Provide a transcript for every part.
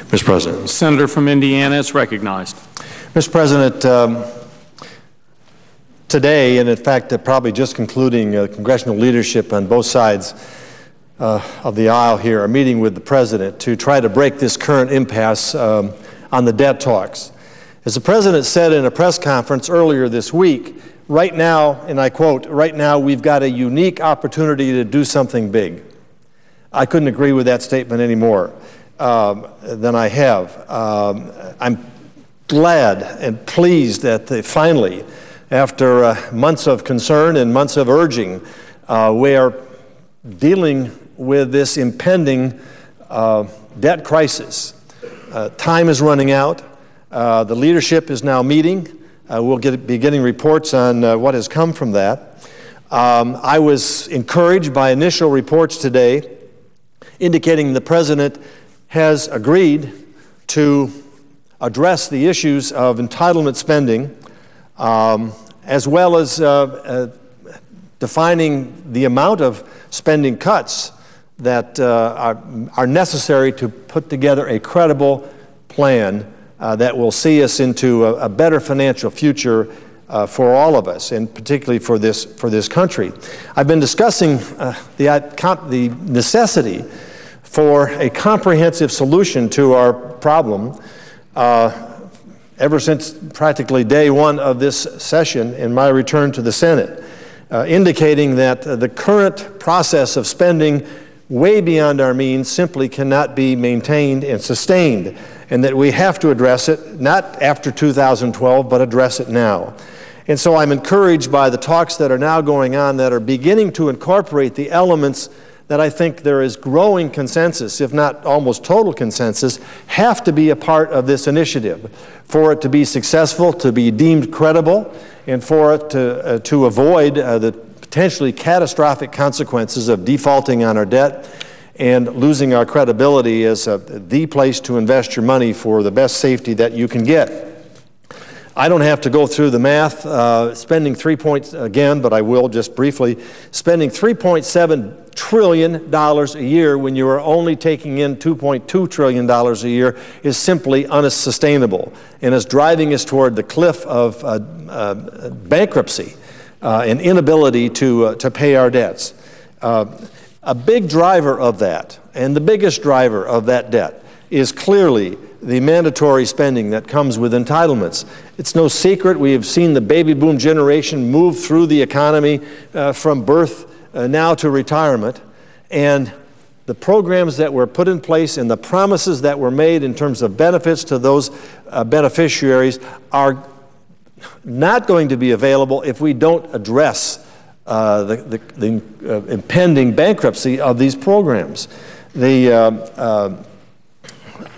Mr. President. Senator from Indiana is recognized. Mr. President, today, and in fact probably just concluding, congressional leadership on both sides of the aisle here are meeting with the President to try to break this current impasse on the debt talks. As the President said in a press conference earlier this week, right now, and I quote, "Right now we've got a unique opportunity to do something big." I couldn't agree with that statement any more than I have. I'm glad and pleased that finally, after months of concern and months of urging, we are dealing with this impending debt crisis. Time is running out. The leadership is now meeting. We'll be getting reports on what has come from that. I was encouraged by initial reports today indicating the President has agreed to address the issues of entitlement spending, as well as defining the amount of spending cuts that are necessary to put together a credible plan that will see us into a better financial future for all of us, and particularly for this country. I've been discussing the necessity for a comprehensive solution to our problem ever since practically day one of this session in my return to the Senate, indicating that the current process of spending way beyond our means simply cannot be maintained and sustained, and that we have to address it, not after 2012, but address it now. And so I'm encouraged by the talks that are now going on that are beginning to incorporate the elements that I think there is growing consensus, if not almost total consensus, have to be a part of this initiative for it to be successful, to be deemed credible, and for it to avoid the potentially catastrophic consequences of defaulting on our debt and losing our credibility as the place to invest your money for the best safety that you can get. I don't have to go through the math, spending again, but I will just briefly, spending $3.7 trillion a year when you are only taking in $2.2 trillion a year is simply unsustainable and is driving us toward the cliff of bankruptcy and inability to pay our debts. A big driver of that, and the biggest driver of that debt, is clearly the mandatory spending that comes with entitlements. It's no secret we have seen the baby boom generation move through the economy from birth now to retirement, and the programs that were put in place and the promises that were made in terms of benefits to those beneficiaries are not going to be available if we don't address the impending bankruptcy of these programs.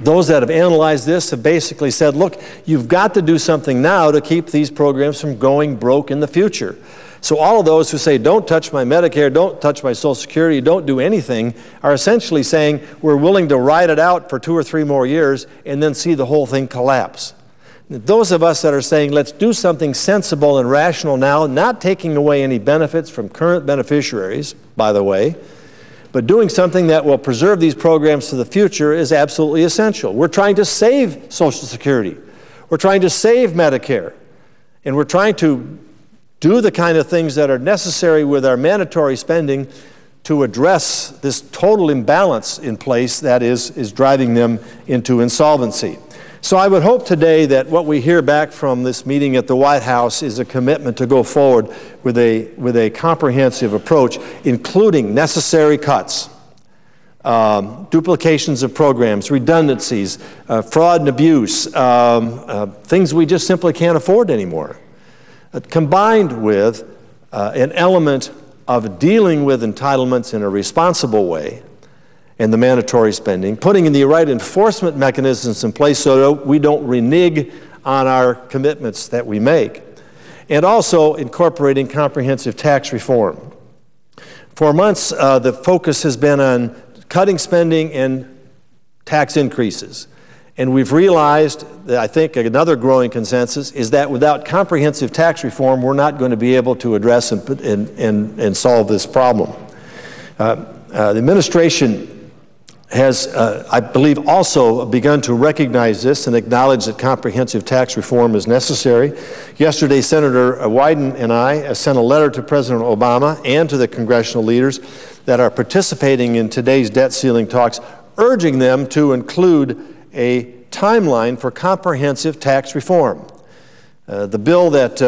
Those that have analyzed this have basically said, look, you've got to do something now to keep these programs from going broke in the future. So all of those who say, don't touch my Medicare, don't touch my Social Security, don't do anything, are essentially saying we're willing to ride it out for 2 or 3 more years and then see the whole thing collapse. Those of us that are saying, let's do something sensible and rational now, not taking away any benefits from current beneficiaries, by the way, but doing something that will preserve these programs to the future is absolutely essential. We're trying to save Social Security. We're trying to save Medicare. And we're trying to do the kind of things that are necessary with our mandatory spending to address this total imbalance in place that is driving them into insolvency. So I would hope today that what we hear back from this meeting at the White House is a commitment to go forward with a comprehensive approach, including necessary cuts, duplications of programs, redundancies, fraud and abuse, things we just simply can't afford anymore, combined with an element of dealing with entitlements in a responsible way, and the mandatory spending, putting in the right enforcement mechanisms in place so that we don't renege on our commitments that we make, and also incorporating comprehensive tax reform. For months, the focus has been on cutting spending and tax increases. And we've realized that I think another growing consensus is that without comprehensive tax reform, we're not going to be able to address and solve this problem. The administration has, I believe, also begun to recognize this and acknowledge that comprehensive tax reform is necessary. Yesterday, Senator Wyden and I sent a letter to President Obama and to the congressional leaders that are participating in today's debt ceiling talks, urging them to include a timeline for comprehensive tax reform. The bill that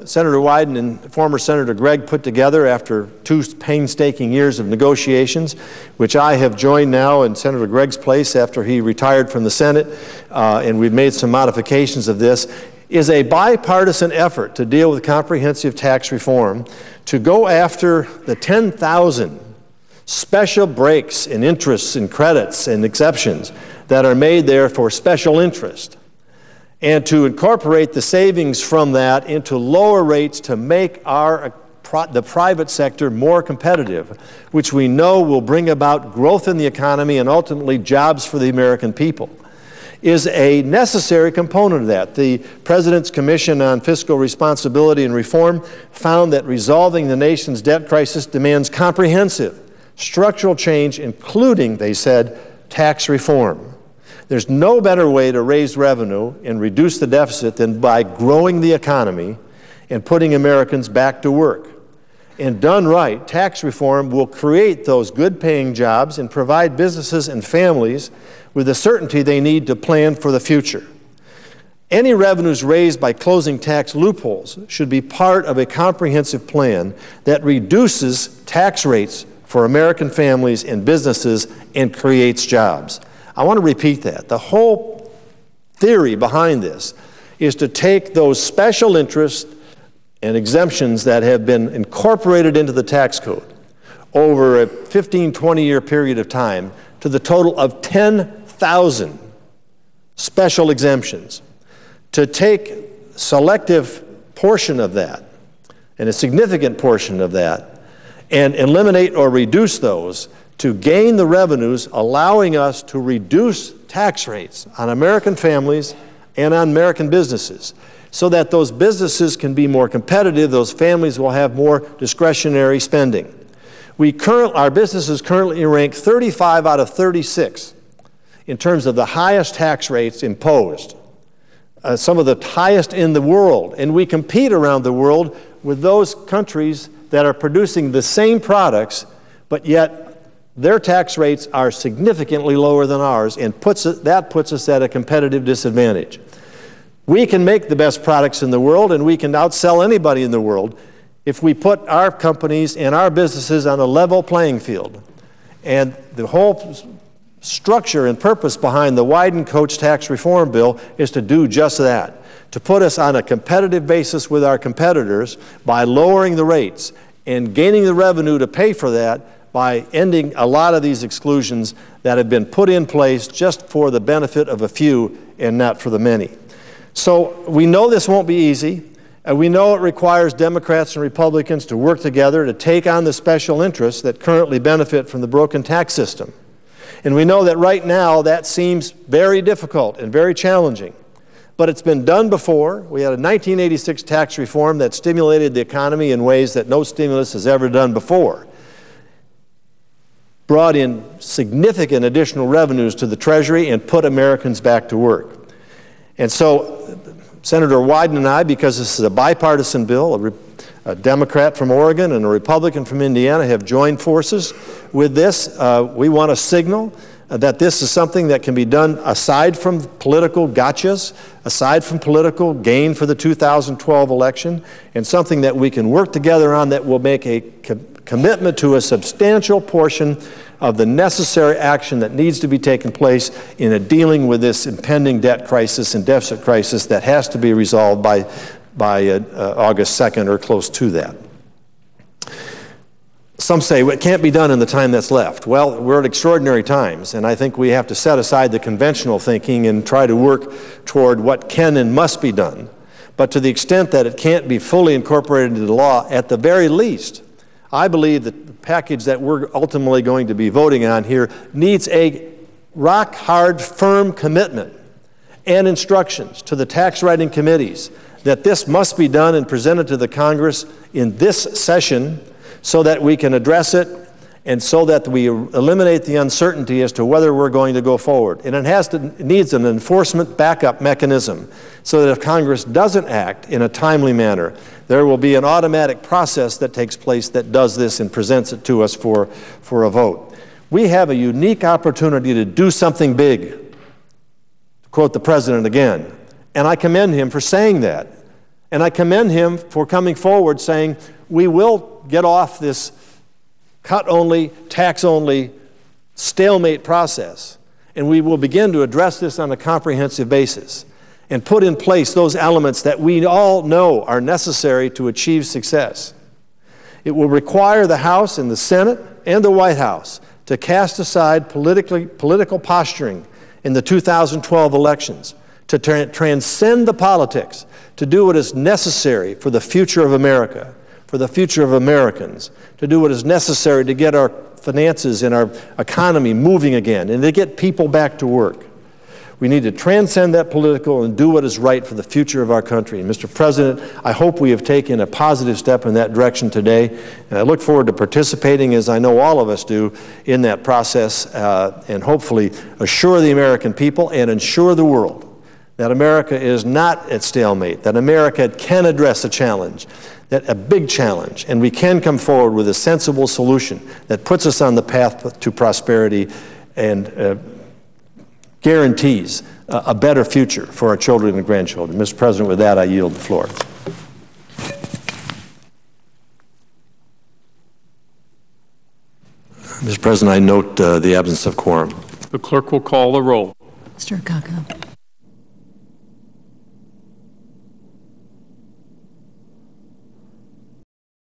Senator Wyden and former Senator Gregg put together after 2 painstaking years of negotiations, which I have joined now in Senator Gregg's place after he retired from the Senate, and we've made some modifications of this, is a bipartisan effort to deal with comprehensive tax reform, to go after the 10,000 special breaks in interests and credits and exceptions that are made there for special interest, and to incorporate the savings from that into lower rates to make the private sector more competitive, which we know will bring about growth in the economy and ultimately jobs for the American people, is a necessary component of that. The President's Commission on Fiscal Responsibility and Reform found that resolving the nation's debt crisis demands comprehensive structural change, including, they said, tax reform. There's no better way to raise revenue and reduce the deficit than by growing the economy and putting Americans back to work. And done right, tax reform will create those good-paying jobs and provide businesses and families with the certainty they need to plan for the future. Any revenues raised by closing tax loopholes should be part of a comprehensive plan that reduces tax rates for American families and businesses and creates jobs. I want to repeat that. The whole theory behind this is to take those special interests and exemptions that have been incorporated into the tax code over a 15, 20-year period of time to the total of 10,000 special exemptions, to take a selective portion of that and a significant portion of that and eliminate or reduce those to gain the revenues, allowing us to reduce tax rates on American families and on American businesses so that those businesses can be more competitive, those families will have more discretionary spending. Our businesses currently rank 35 out of 36 in terms of the highest tax rates imposed, some of the highest in the world, and we compete around the world with those countries that are producing the same products, but yet their tax rates are significantly lower than ours, and that puts us at a competitive disadvantage. We can make the best products in the world, and we can outsell anybody in the world if we put our companies and our businesses on a level playing field. And the whole structure and purpose behind the Wyden-Coach tax reform bill is to do just that, to put us on a competitive basis with our competitors by lowering the rates and gaining the revenue to pay for that by ending a lot of these exclusions that have been put in place just for the benefit of a few and not for the many. So we know this won't be easy, and we know it requires Democrats and Republicans to work together to take on the special interests that currently benefit from the broken tax system. And we know that right now that seems very difficult and very challenging. But it's been done before. We had a 1986 tax reform that stimulated the economy in ways that no stimulus has ever done before, brought in significant additional revenues to the Treasury, and put Americans back to work. And so Senator Wyden and I, because this is a bipartisan bill, a Democrat from Oregon and a Republican from Indiana have joined forces with this. We want to signal that this is something that can be done aside from political gotchas, aside from political gain for the 2012 election, and something that we can work together on that will make a commitment to a substantial portion of the necessary action that needs to be taken place in dealing with this impending debt crisis and deficit crisis that has to be resolved by August 2nd or close to that. Some say, well, it can't be done in the time that's left. Well, we're at extraordinary times, and I think we have to set aside the conventional thinking and try to work toward what can and must be done. But to the extent that it can't be fully incorporated into the law, at the very least, I believe that the package that we're ultimately going to be voting on here needs a rock-hard, firm commitment and instructions to the tax writing committees that this must be done and presented to the Congress in this session so that we can address it and so that we eliminate the uncertainty as to whether we're going to go forward. And it needs an enforcement backup mechanism so that if Congress doesn't act in a timely manner, there will be an automatic process that takes place that does this and presents it to us for a vote. We have a unique opportunity to do something big, to quote the President again, and I commend him for saying that. And I commend him for coming forward saying, we will get off this cut-only, tax-only, stalemate process, and we will begin to address this on a comprehensive basis and put in place those elements that we all know are necessary to achieve success. It will require the House and the Senate and the White House to cast aside political posturing in the 2012 elections, to transcend the politics, to do what is necessary for the future of America, for the future of Americans, to do what is necessary to get our finances and our economy moving again and to get people back to work. We need to transcend that political and do what is right for the future of our country. And Mr. President, I hope we have taken a positive step in that direction today, and I look forward to participating, as I know all of us do, in that process and hopefully assure the American people and ensure the world that America is not at stalemate, that America can address a challenge, that a big challenge, and we can come forward with a sensible solution that puts us on the path to prosperity and guarantees a better future for our children and grandchildren. Mr. President, with that, I yield the floor. Mr. President, I note the absence of quorum. The clerk will call the roll. Mr. Akaka.